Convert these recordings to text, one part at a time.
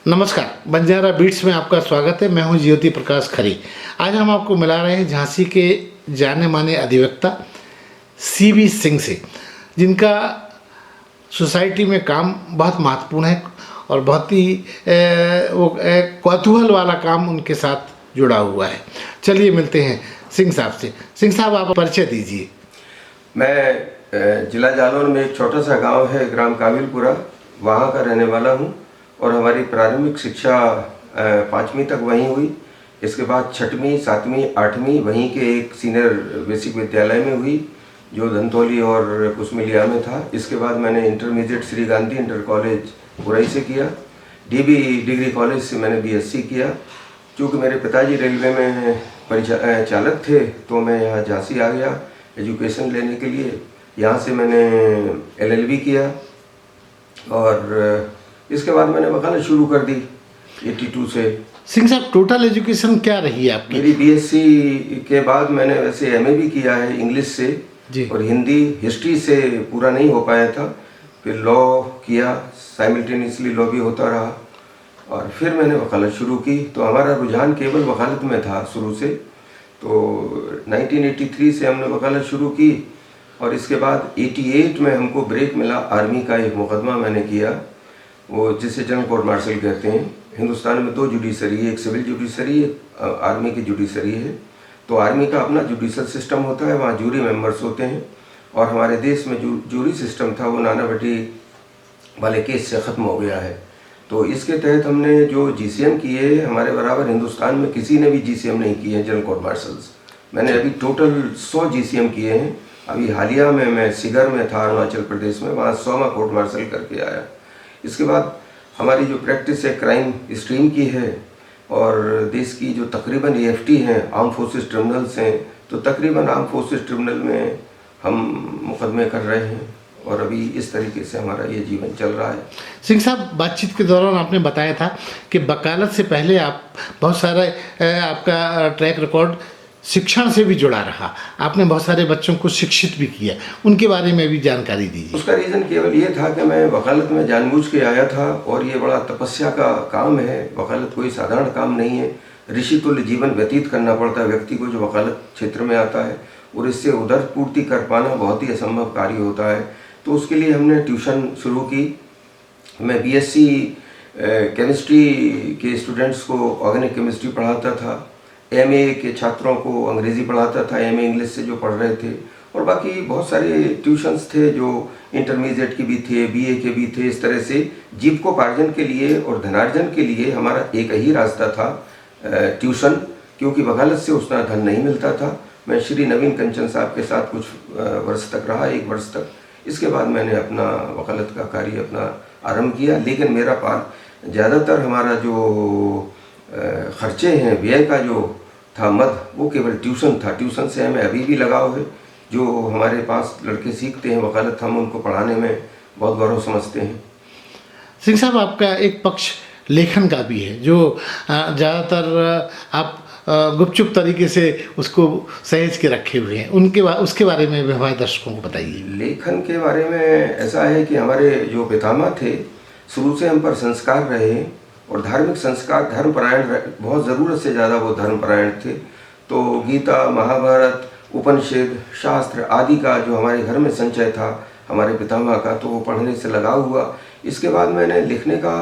नमस्कार, बंजारा बीट्स में आपका स्वागत है। मैं हूं ज्योति प्रकाश खरी। आज हम आपको मिला रहे हैं झांसी के जाने माने अधिवक्ता सीबी सिंह से, जिनका सोसाइटी में काम बहुत महत्वपूर्ण है और बहुत ही कौतूहल वाला काम उनके साथ जुड़ा हुआ है। चलिए मिलते हैं सिंह साहब से। सिंह साहब, आप परिचय दीजिए। मैं जिला जालौर में एक छोटा सा गांव है, ग्राम काबिलपुरा, वहाँ का रहने वाला हूँ और हमारी प्रारंभिक शिक्षा 5वीं तक वहीं हुई। इसके बाद 6वीं, 7वीं, 8वीं वहीं के एक सीनियर बेसिक विद्यालय में हुई जो धंतौली और कुसमिलिया में था। इसके बाद मैंने intermediate Shri Gandhi inter college Burai से किया। डीबी डिग्री कॉलेज से मैंने बीएससी किया। चूँकि मेरे पिताजी रेलवे में चालक थे तो मैं यहाँ झांसी आ गया एजुकेशन लेने के लिए। यहाँ से मैंने एलएलबी किया और इसके बाद मैंने वकालत शुरू कर दी 82 से। सिंह साहब, टोटल एजुकेशन क्या रही है आपकी? मेरी बीएससी के बाद मैंने वैसे एमए भी किया है इंग्लिश से जी। और हिंदी हिस्ट्री से पूरा नहीं हो पाया था। फिर लॉ किया, साइमल्टेनियसली लॉ भी होता रहा और फिर मैंने वकालत शुरू की। तो हमारा रुझान केवल वकालत में था शुरू से। तो 1983 से हमने वकालत शुरू की और इसके बाद 88 में हमको ब्रेक मिला। आर्मी का एक मुकदमा मैंने किया, वो जिसे जनरल कोर्ट मार्शल कहते हैं। हिंदुस्तान में 2 जुडिशरी है, एक सिविल जुडिशरी, आर्मी की जुडिशरी है। तो आर्मी का अपना जुडिशल सिस्टम होता है, वहाँ जूरी मेंबर्स होते हैं और हमारे देश में जो जूरी सिस्टम था वो नाना बेटी वाले केस से ख़त्म हो गया है। तो इसके तहत हमने जो जीसीएम किए, हमारे बराबर हिंदुस्तान में किसी ने भी जीसीएम नहीं किए हैं जनरल कोर्ट मार्शल्स। मैंने अभी टोटल 100 जीसीएम किए हैं। अभी हालिया में मैं सिगर में था अरुणाचल प्रदेश में, वहाँ 100वां कोर्ट मार्शल करके आया। इसके बाद हमारी जो प्रैक्टिस है क्राइम स्ट्रीम की है और देश की जो तकरीबन एएफटी हैं, आर्म फोर्सेस ट्रिब्यूनल्स हैं, तो तकरीबन आर्म फोर्सेस ट्रिब्यूनल में हम मुकदमे कर रहे हैं और अभी इस तरीके से हमारा ये जीवन चल रहा है। सिंह साहब, बातचीत के दौरान आपने बताया था कि वकालत से पहले आप बहुत सारा आपका ट्रैक रिकॉर्ड शिक्षण से भी जुड़ा रहा। आपने बहुत सारे बच्चों को शिक्षित भी किया, उनके बारे में भी जानकारी दीजिए। उसका रीज़न केवल ये था कि मैं वकालत में जानबूझ के आया था और ये बड़ा तपस्या का काम है। वकालत कोई साधारण काम नहीं है। ऋषि तुल्य जीवन व्यतीत करना पड़ता है व्यक्ति को जो वकालत क्षेत्र में आता है और इससे उधर पूर्ति कर पाना बहुत ही असंभव कार्य होता है। तो उसके लिए हमने ट्यूशन शुरू की। मैं बीएससी केमिस्ट्री के स्टूडेंट्स को ऑर्गेनिक केमिस्ट्री पढ़ाता था, एमए के छात्रों को अंग्रेज़ी पढ़ाता था, एमए इंग्लिश से जो पढ़ रहे थे, और बाकी बहुत सारे ट्यूशन्स थे जो इंटरमीडिएट के भी थे, बीए के भी थे। इस तरह से जीविकोपार्जन के लिए और धनार्जन के लिए हमारा एक ही रास्ता था, ट्यूशन, क्योंकि वकालत से उतना धन नहीं मिलता था। मैं श्री नवीन कंचन साहब के साथ कुछ वर्ष तक रहा, 1 वर्ष तक। इसके बाद मैंने अपना वकालत का कार्य अपना आरंभ किया। लेकिन मेरा ज़्यादातर हमारा जो खर्चे हैं, व्यय का जो था मद, वो केवल ट्यूशन था। ट्यूशन से हमें अभी भी लगाव है। जो हमारे पास लड़के सीखते हैं वकालत, हम उनको पढ़ाने में बहुत गौरव समझते हैं। सिंह साहब, आपका एक पक्ष लेखन का भी है जो ज़्यादातर आप गुपचुप तरीके से उसको सहेज के रखे हुए हैं। उसके बारे में भी हमारे दर्शकों को बताइए। लेखन के बारे में ऐसा है कि हमारे जो पितामह थे, शुरू से हम पर संस्कार रहे और धार्मिक संस्कार, धर्मपरायण, बहुत ज़रूरत से ज़्यादा वो धर्मपरायण थे। तो गीता, महाभारत, उपनिषद, शास्त्र आदि का जो हमारे घर में संचय था हमारे पितामह का, तो वो पढ़ने से लगाव हुआ। इसके बाद मैंने लिखने का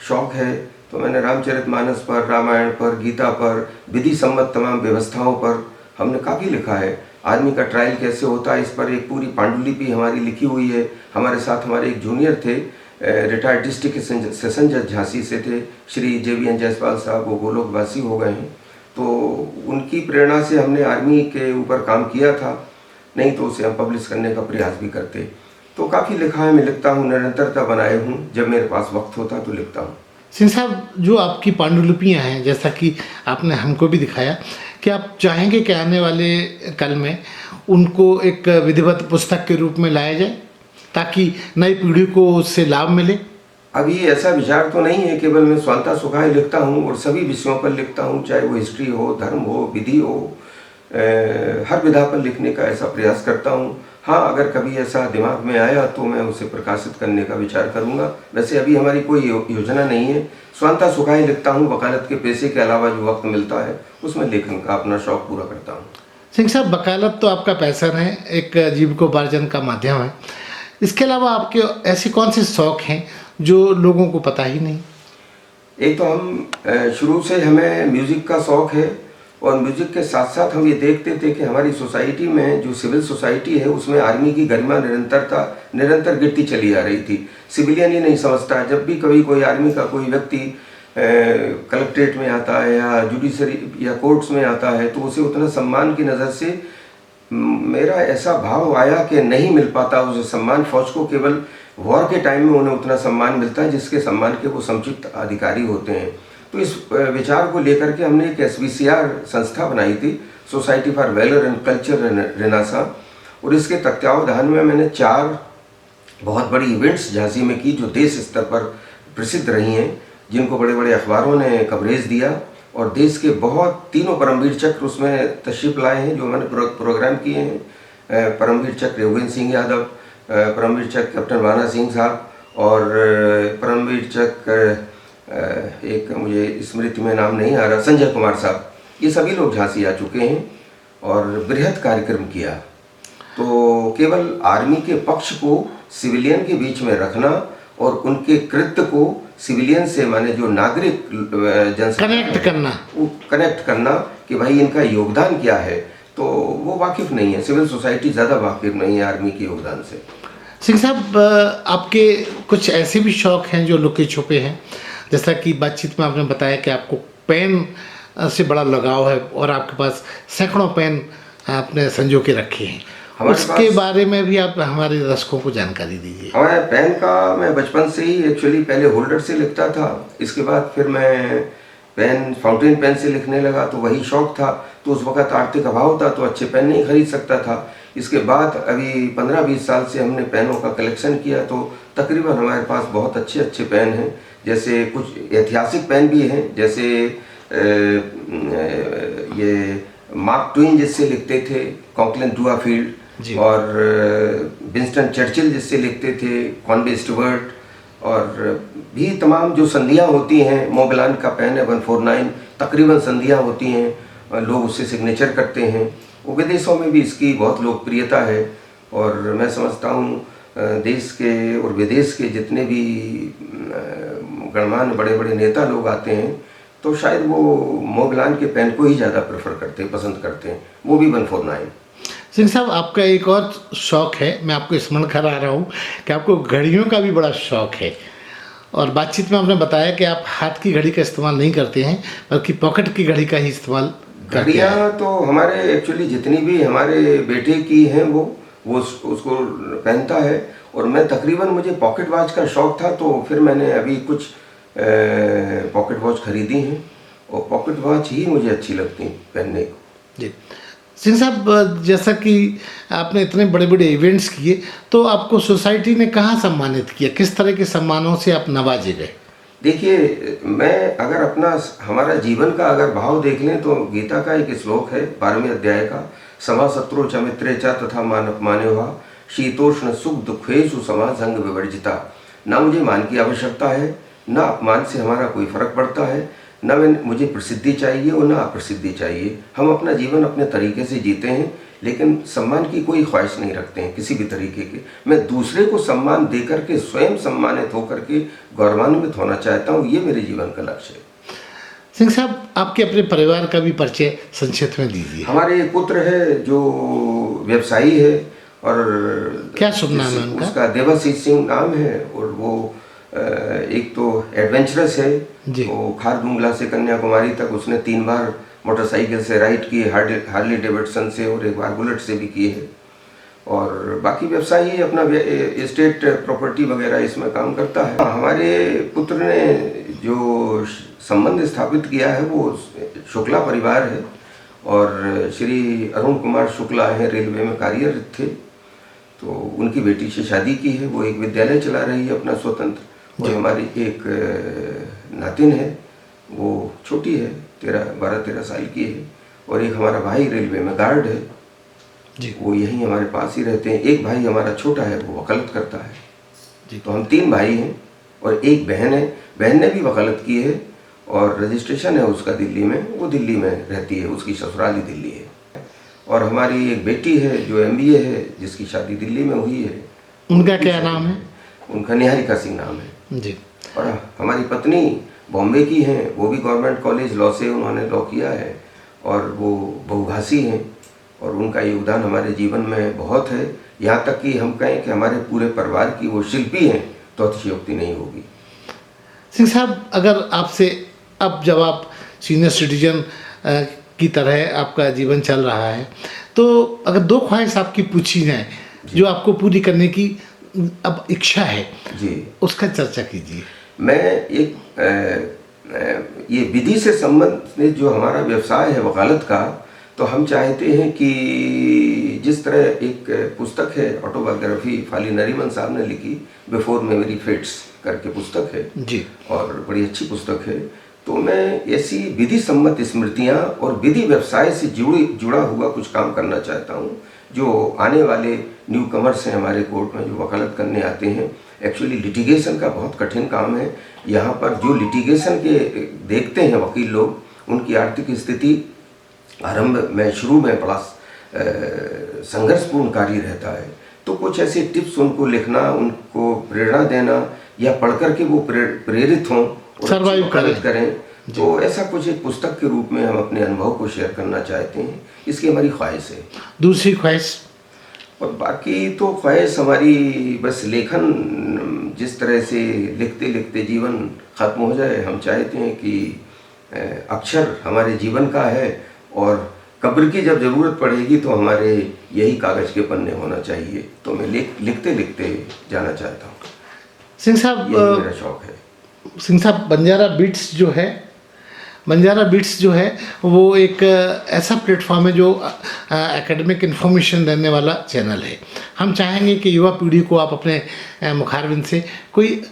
शौक़ है, तो मैंने रामचरितमानस पर, रामायण पर, गीता पर, विधि सम्मत तमाम व्यवस्थाओं पर हमने काफ़ी लिखा है। आदमी का ट्रायल कैसे होता है, इस पर एक पूरी पांडुलिपि हमारी लिखी हुई है। हमारे साथ हमारे एक जूनियर थे, रिटायर्ड डिस्ट्रिक्ट सेशन जज झांसी से थे, श्री JVN जायसवाल साहब, वो गोलोकवासी हो गए हैं। तो उनकी प्रेरणा से हमने आर्मी के ऊपर काम किया था, नहीं तो उसे हम पब्लिश करने का प्रयास भी करते। तो काफ़ी लिखा है, मैं लिखता हूँ, निरंतरता बनाए हूँ। जब मेरे पास वक्त होता तो लिखता हूँ। सिंह साहब, जो आपकी पांडुलिपियाँ हैं, जैसा कि आपने हमको भी दिखाया, कि आप चाहेंगे कि आने वाले कल में उनको एक विधिवत पुस्तक के रूप में लाया जाए ताकि नई पीढ़ी को उससे लाभ मिले? अभी ऐसा विचार तो नहीं है। केवल मैं स्वांता सुखाय लिखता हूँ और सभी विषयों पर लिखता हूँ, चाहे वो हिस्ट्री हो, धर्म हो, विधि हो, हर विधा पर लिखने का ऐसा प्रयास करता हूँ। हाँ, अगर कभी ऐसा दिमाग में आया तो मैं उसे प्रकाशित करने का विचार करूंगा। वैसे अभी हमारी कोई योजना नहीं है। स्वतः सुखाए लिखता हूँ, वकालत के पेशे के अलावा जो वक्त मिलता है उसमें लेखन का अपना शौक पूरा करता हूँ। सिंह साहब, वकालत तो आपका पैशन है, एक जीविकोपार्जन का माध्यम है। इसके अलावा आपके ऐसे कौन से शौक हैं जो लोगों को पता ही नहीं? एक तो हम शुरू से हमें म्यूज़िक का शौक़ है, और म्यूज़िक के साथ साथ हम ये देखते थे कि हमारी सोसाइटी में जो सिविल सोसाइटी है उसमें आर्मी की गरिमा निरंतर गिरती चली आ रही थी। सिविलियन ही नहीं समझता, जब भी कभी कोई आर्मी का कोई व्यक्ति कलेक्ट्रेट में आता है या जुडिशरी या कोर्ट्स में आता है तो उसे उतना सम्मान की नज़र से मेरा ऐसा भाव आया कि नहीं मिल पाता उसे सम्मान। फौज को केवल वॉर के टाइम में उन्हें उतना सम्मान मिलता है जिसके सम्मान के वो समुचित अधिकारी होते हैं। तो इस विचार को लेकर के हमने एक SVCR संस्था बनाई थी, society for valour and culture renaissance, और इसके तत्वावधान में मैंने 4 बहुत बड़ी इवेंट्स झांसी में की जो देश स्तर पर प्रसिद्ध रही हैं, जिनको बड़े बड़े अखबारों ने कवरेज दिया, और देश के बहुत 3 परमवीर चक्र उसमें तशरीफ लाए हैं जो मैंने प्रोग्राम किए हैं। परमवीर चक्र योगेंद्र सिंह यादव, परमवीर चक्र कैप्टन वाना सिंह साहब, और परमवीर चक्र एक मुझे स्मृति में नाम नहीं आ रहा, संजय कुमार साहब। ये सभी लोग झांसी आ चुके हैं और बृहद कार्यक्रम किया। तो केवल आर्मी के पक्ष को सिविलियन के बीच में रखना और उनके कृत्य को सिविलियन से, माने जो नागरिक कनेक्ट करना कि भाई इनका योगदान क्या है, तो वो वाकिफ नहीं है। सिविल सोसाइटी ज़्यादा वाकिफ नहीं है आर्मी के योगदान से। सिंह साहब, आपके कुछ ऐसे भी शौक हैं जो लुके छुपे हैं, जैसा कि बातचीत में आपने बताया कि आपको पेन से बड़ा लगाव है और आपके पास सैकड़ों पेन आपने संजो के रखे हैं। उसके बारे में भी आप हमारे दर्शकों को जानकारी दीजिए। हमारे पेन का मैं बचपन से ही एक्चुअली पहले होल्डर से लिखता था, इसके बाद फिर मैं फाउंटेन पेन से लिखने लगा, तो वही शौक था। तो उस वक्त आर्थिक अभाव था तो अच्छे पेन नहीं खरीद सकता था। इसके बाद अभी 15-20 साल से हमने पेनों का कलेक्शन किया, तो तकरीबन हमारे पास बहुत अच्छे पेन हैं। जैसे कुछ ऐतिहासिक पेन भी हैं, जैसे ये मार्क ट्वेन जिससे लिखते थे, कॉकलिन डुआफील्ड, और विंस्टन चर्चिल जिससे लिखते थे, कॉनवे स्टुअर्ट, और भी तमाम जो संधियाँ होती हैं। मोबिलान का पेन है 149, तकरीबन संधियाँ होती हैं, लोग उससे सिग्नेचर करते हैं। वो विदेशों में भी इसकी बहुत लोकप्रियता है, और मैं समझता हूँ देश के और विदेश के जितने भी गणमान्य बड़े बड़े नेता लोग आते हैं तो शायद वो मोबिलान के पेन को ही ज़्यादा प्रेफर करते हैं, पसंद करते हैं, वो भी 149। सिंह साहब, आपका एक और शौक़ है, मैं आपको स्मरण करा रहा हूँ कि आपको घड़ियों का भी बड़ा शौक़ है, और बातचीत में आपने बताया कि आप हाथ की घड़ी का इस्तेमाल नहीं करते हैं बल्कि पॉकेट की घड़ी का ही इस्तेमाल करते हैं। घड़ियाँ तो हमारे एक्चुअली जितनी भी हमारे बेटे की हैं वो उसको पहनता है, और मैं तकरीबन मुझे पॉकेट वॉच का शौक़ था, तो फिर मैंने अभी कुछ पॉकेट वॉच खरीदी हैं, और पॉकेट वॉच ही मुझे अच्छी लगती हैं पहनने को। जी सिंह साहब, जैसा कि आपने इतने बड़े बड़े इवेंट्स किए, तो आपको सोसाइटी ने कहाँ सम्मानित किया, किस तरह के सम्मानों से आप नवाजे गए? देखिए, मैं अगर हमारा जीवन का अगर भाव देख लें तो गीता का एक श्लोक है 12वें अध्याय का, समा शत्रु च मित्रे च तथा मान अपमान्योहा शीतोष्ण सुख दुखेषु समा संग विवर्जिता। ना मुझे मान की आवश्यकता है, ना अपमान से हमारा कोई फर्क पड़ता है, ना मुझे प्रसिद्धि चाहिए और ना अप्रसिद्धि चाहिए। हम अपना जीवन अपने तरीके से जीते हैं, लेकिन सम्मान की कोई ख्वाहिश नहीं रखते हैं किसी भी तरीके के। मैं दूसरे को सम्मान दे करके स्वयं सम्मानित होकर के गौरवान्वित होना चाहता हूँ, ये मेरे जीवन का लक्ष्य है। सिंह साहब, आपके अपने परिवार का भी परिचय संक्षिप्त में दीजिए। हमारे एक पुत्र है जो व्यवसायी है, और क्या शुभ नाम है उनका? उसका देवाशीष सिंह नाम है, और वो एक तो एडवेंचरस है, वो खारदुंगला से कन्याकुमारी तक उसने 3 बार मोटरसाइकिल से राइड की, हार्ली डेविडसन से, और 1 बार बुलेट से भी की है। और बाकी व्यवसायी अपना एस्टेट प्रॉपर्टी वगैरह इसमें काम करता है। हमारे पुत्र ने जो संबंध स्थापित किया है वो शुक्ला परिवार है, और श्री अरुण कुमार शुक्ला हैं, रेलवे में कार्यरत थे, तो उनकी बेटी से शादी की है। वो एक विद्यालय चला रही है अपना स्वतंत्र। और हमारी एक नातिन है, वो छोटी है, 12-13 साल की है, और एक हमारा भाई रेलवे में गार्ड है। जी वो यहीं हमारे पास ही रहते हैं। एक भाई हमारा छोटा है, वो वकालत करता है। जी। तो हम 3 भाई हैं और एक बहन है। बहन ने भी वकालत की है और रजिस्ट्रेशन है उसका दिल्ली में, वो दिल्ली में रहती है, उसकी ससुराल ही दिल्ली है। और हमारी एक बेटी है जो MBA है, जिसकी शादी दिल्ली में हुई है। उनका क्या नाम है? उनका निहारिका सिंह नाम है। जी। और हमारी पत्नी बॉम्बे की हैं, वो भी गवर्नमेंट कॉलेज लॉ से उन्होंने लॉ किया है और वो बहुभाषी हैं और उनका योगदान हमारे जीवन में बहुत है। यहाँ तक कि हम कहें कि हमारे पूरे परिवार की वो शिल्पी हैं तो अतिशयोक्ति नहीं होगी। सिंह साहब, अगर आपसे अब जब आप सीनियर सिटीजन की तरह आपका जीवन चल रहा है, तो अगर 2 ख्वाहिश आपकी पूछी जाए जो आपको पूरी करने की अब इच्छा है जी, उसका चर्चा कीजिए। मैं एक ये विधि से संबंधित जो हमारा व्यवसाय है वकालत का, तो हम चाहते हैं कि जिस तरह एक पुस्तक है ऑटोबायोग्राफी फाली नरीमन साहब ने लिखी, बिफोर मेमोरी फेड्स करके पुस्तक है जी। और बड़ी अच्छी पुस्तक है। तो मैं ऐसी विधि सम्मत स्मृतियाँ और विधि व्यवसाय से जुड़ा हुआ कुछ काम करना चाहता हूँ। जो आने वाले न्यू कमर्स हैं हमारे कोर्ट में, जो वकालत करने आते हैं, एक्चुअली लिटिगेशन का बहुत कठिन काम है। यहाँ पर जो लिटिगेशन के देखते हैं वकील लोग, उनकी आर्थिक स्थिति आरंभ में शुरू में बड़ा संघर्षपूर्ण कार्य रहता है। तो कुछ ऐसे टिप्स उनको लिखना, उनको प्रेरणा देना या पढ़ कर के वो प्रेरित हों और सर्वाइव करें। तो ऐसा कुछ एक पुस्तक के रूप में हम अपने अनुभव को शेयर करना चाहते हैं, इसकी हमारी ख्वाहिश है। दूसरी ख्वाहिश? और बाकी तो ख्वाहिश हमारी बस लेखन, जिस तरह से लिखते लिखते जीवन खत्म हो जाए। हम चाहते हैं कि अक्षर हमारे जीवन का है और कब्र की जब ज़रूरत पड़ेगी तो हमारे यही कागज़ के पन्ने होना चाहिए। तो मैं लिखते लिखते जाना चाहता हूँ। सिंह साहब, यही मेरा शौक है। सिंह साहब, बंजारा बीट्स जो है वो एक ऐसा प्लेटफॉर्म है जो एकेडमिक इन्फॉर्मेशन देने वाला चैनल है। हम चाहेंगे कि युवा पीढ़ी को आप अपने मुखारबिंद से कोई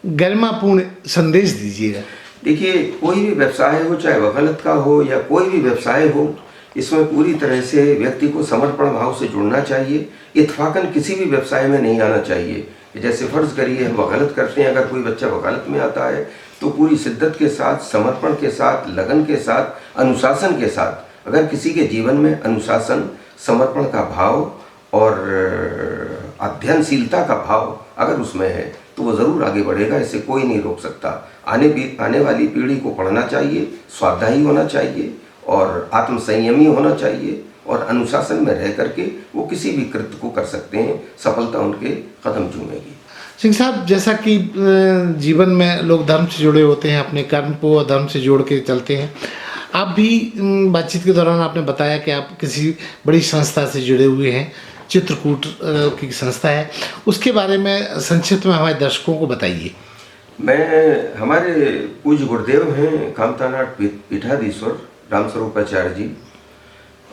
गरिमापूर्ण संदेश दीजिएगा। देखिए, कोई भी व्यवसाय हो, चाहे वकालत का हो या कोई भी व्यवसाय हो, इसमें पूरी तरह से व्यक्ति को समर्पण भाव से जुड़ना चाहिए। इत्फाकन किसी भी व्यवसाय में नहीं आना चाहिए। जैसे फ़र्ज़ करिए हम वकालत करते हैं, अगर कोई बच्चा वकालत में आता है तो पूरी शिद्दत के साथ, समर्पण के साथ, लगन के साथ, अनुशासन के साथ, अगर किसी के जीवन में अनुशासन, समर्पण का भाव और अध्ययनशीलता का भाव अगर उसमें है तो वो ज़रूर आगे बढ़ेगा। इसे कोई नहीं रोक सकता। आने वाली पीढ़ी को पढ़ना चाहिए, स्वाध्यायी होना चाहिए और आत्मसंयमी होना चाहिए और अनुशासन में रह करके वो किसी भी कृत्य को कर सकते हैं। सफलता उनके कदम चूमेगी। सिंह साहब, जैसा कि जीवन में लोग धर्म से जुड़े होते हैं, अपने कर्म को धर्म से जोड़ के चलते हैं, आप भी बातचीत के दौरान आपने बताया कि आप किसी बड़ी संस्था से जुड़े हुए हैं, चित्रकूट की संस्था है, उसके बारे में संक्षिप्त में हमारे दर्शकों को बताइए। हमारे पूज्य गुरुदेव हैं कामतानाथ पीठाधीश्वर रामस्वरूपाचार्य जी,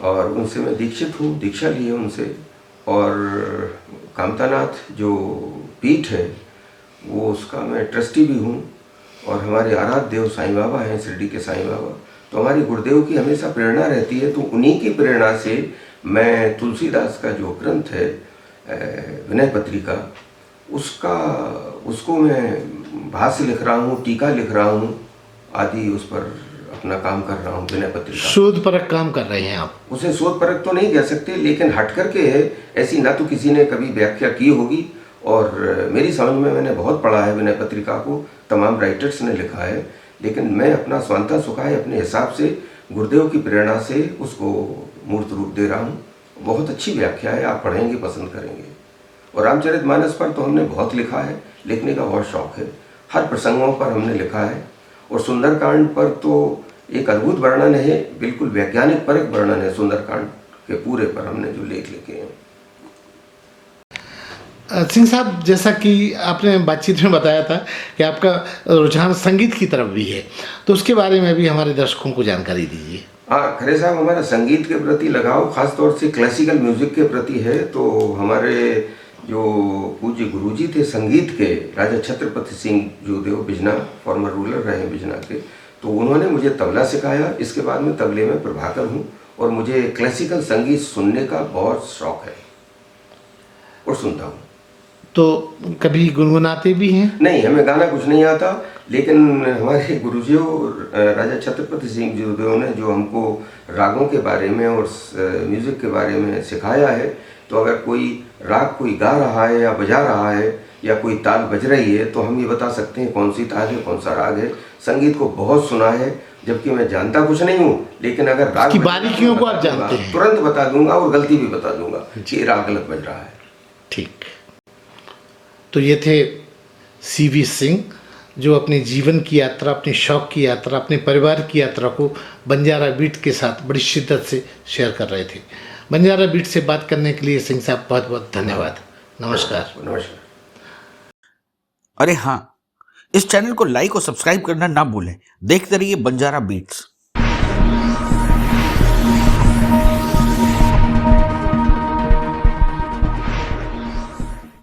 और उनसे मैं दीक्षित हूँ, दीक्षा ली है उनसे। और कामतानाथ जो पीठ है वो उसका मैं ट्रस्टी भी हूँ। और हमारे आराध्य देव साईं बाबा हैं, शिरडी के साईं बाबा। तो हमारे गुरुदेव की हमेशा प्रेरणा रहती है। तो उन्हीं की प्रेरणा से मैं तुलसीदास का जो ग्रंथ है विनय पत्रिका, उसको मैं भाष्य लिख रहा हूँ, टीका लिख रहा हूँ आदि, उस पर अपना काम कर रहा हूँ। विनय पत्रिका शोधपरक काम कर रहे हैं आप? उसे शोधपरक तो नहीं कह सकते, लेकिन हट करके है। ऐसी ना तो किसी ने कभी व्याख्या की होगी और मेरी समझ में मैंने बहुत पढ़ा है विनय पत्रिका को, तमाम राइटर्स ने लिखा है, लेकिन मैं अपना स्वांता सुखाए अपने हिसाब से गुरुदेव की प्रेरणा से उसको मूर्त रूप दे रहा हूँ। बहुत अच्छी व्याख्या है, आप पढ़ेंगे, पसंद करेंगे। और रामचरितमानस पर तो हमने बहुत लिखा है, लिखने का बहुत शौक है। हर प्रसंगों पर हमने लिखा है। और सुंदरकांड पर तो एक अद्भुत वर्णन है, बिल्कुल वैज्ञानिक परक वर्णन है सुंदरकांड के पूरे पर हमने जो लेख लिखे हैं। सिंह साहब, जैसा कि आपने बातचीत में बताया था कि आपका रुझान संगीत की तरफ भी है, तो उसके बारे में भी हमारे दर्शकों को जानकारी दीजिए। हाँ खरे साहब, हमारा संगीत के प्रति लगाव खास तौर से क्लासिकल म्यूजिक के प्रति है। तो हमारे जो पूज्य गुरुजी थे संगीत के, राजा छत्रपति सिंह जो देव बिजना, फॉर्मर रूलर रहे बिजना के, तो उन्होंने मुझे तबला सिखाया। इसके बाद में तबले में प्रभाकर हूँ और मुझे क्लासिकल संगीत सुनने का बहुत शौक है और सुनता हूँ। तो कभी गुनगुनाते भी हैं? नहीं, हमें गाना कुछ नहीं आता, लेकिन हमारे गुरुजियों राजा छत्रपति सिंह जी ने जो हमको रागों के बारे में और म्यूज़िक के बारे में सिखाया है, तो अगर कोई राग कोई गा रहा है या बजा रहा है या कोई ताल बज रही है तो हम ये बता सकते हैं कौन सी ताल है, कौन सा राग है। संगीत को बहुत सुना है, जबकि मैं जानता कुछ नहीं हूँ, लेकिन अगर राग उसकी बज रहा है, बारीकियों को बता आप दूंगा, जानते हैं। तुरंत बता दूंगा और गलती भी बता दूंगा कि ये राग गलत बज रहा है। ठीक। तो ये थे सीवी सिंह, जो अपने जीवन की यात्रा, अपने शौक की यात्रा, अपने परिवार की यात्रा को बंजारा बीट के साथ बड़ी शिद्दत से शेयर कर रहे थे। बंजारा बीट से बात करने के लिए सिंह साहब बहुत बहुत धन्यवाद। नमस्कार। नमस्कार। अरे हाँ, इस चैनल को लाइक और सब्सक्राइब करना ना भूलें। देखते रहिए बंजारा बीट्स।